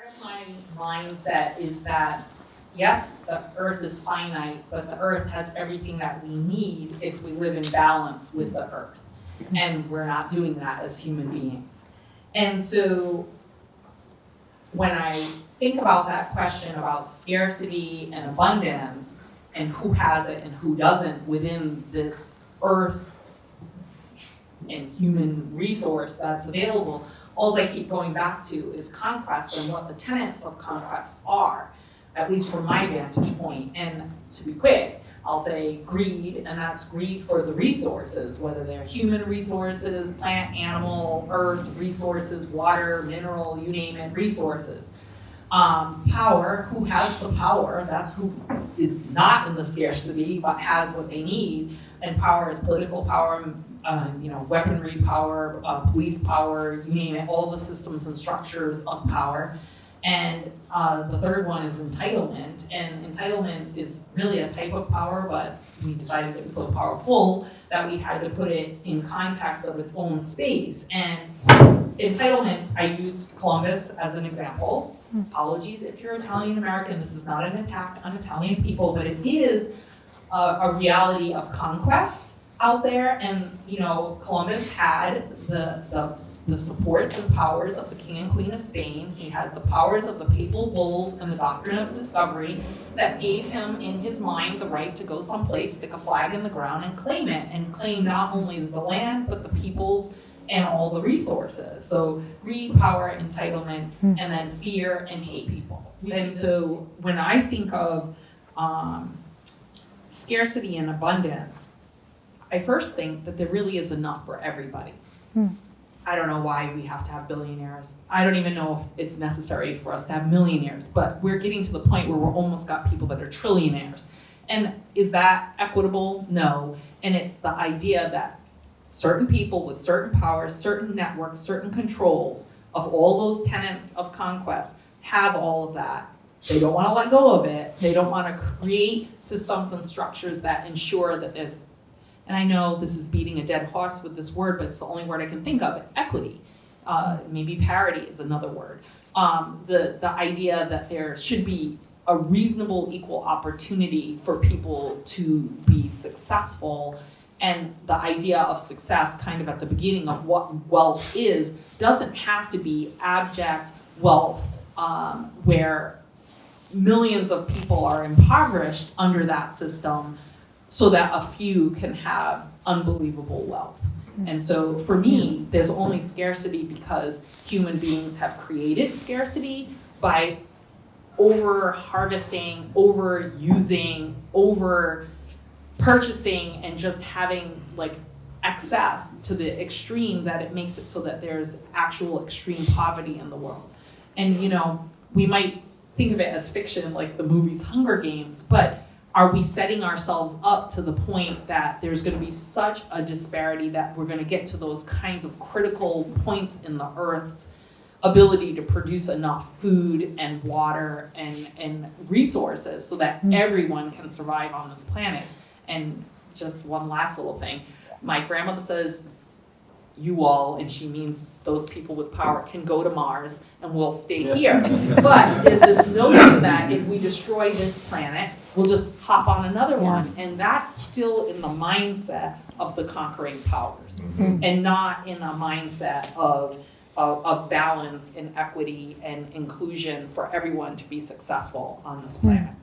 Part of my mindset is that, yes, the earth is finite, but the earth has everything that we need if we live in balance with the earth. And we're not doing that as human beings. And so when I think about that question about scarcity and abundance and who has it and who doesn't within this earth and human resource that's available, all I keep going back to is conquest and what the tenets of conquest are, at least from my vantage point. And to be quick, I'll say greed, and that's greed for the resources, whether they're human resources, plant, animal, earth resources, water, mineral, you name it, resources. Power, who has the power, that's who is not in the scarcity, but has what they need. And power is political power, weaponry power, police power, you name it, all the systems and structures of power. And the third one is entitlement. And entitlement is really a type of power, but we decided it was so powerful that we had to put it in context of its own space. And entitlement, I used Columbus as an example. Apologies if you're Italian American, this is not an attack on Italian people, but it is a reality of conquest out there. And Columbus had the supports and powers of the King and Queen of Spain. He had the powers of the papal bulls and the doctrine of discovery that gave him in his mind the right to go someplace, stick a flag in the ground and claim it, and claim not only the land, but the peoples and all the resources. So greed, power, entitlement, and then fear and hate people. And so when I think of scarcity and abundance, I first think that there really is enough for everybody. I don't know why we have to have billionaires. I don't even know if it's necessary for us to have millionaires, but we're getting to the point where we're almost got people that are trillionaires. And is that equitable? No. And it's the idea that certain people with certain powers, certain networks, certain controls of all those tenets of conquest have all of that. They don't want to let go of it. They don't want to create systems and structures that ensure that there's, and I know this is beating a dead horse with this word, but it's the only word I can think of, equity. Maybe parity is another word. The idea that there should be a reasonable equal opportunity for people to be successful, and the idea of success kind of at the beginning of what wealth is doesn't have to be abject wealth where millions of people are impoverished under that system so that a few can have unbelievable wealth. And so for me, there's only scarcity because human beings have created scarcity by over harvesting, over using, over purchasing, and just having like excess to the extreme that it makes it so that there's actual extreme poverty in the world. And we might think of it as fiction, like the movies Hunger Games, but are we setting ourselves up to the point that there's going to be such a disparity that we're going to get to those kinds of critical points in the Earth's ability to produce enough food and water and resources so that everyone can survive on this planet? And just one last little thing. My grandmother says, you all, and she means those people with power, can go to Mars and we'll stay here. But there's this notion that if we destroy this planet, we'll just hop on another one. And that's still in the mindset of the conquering powers, and not in a mindset of balance and equity and inclusion for everyone to be successful on this planet.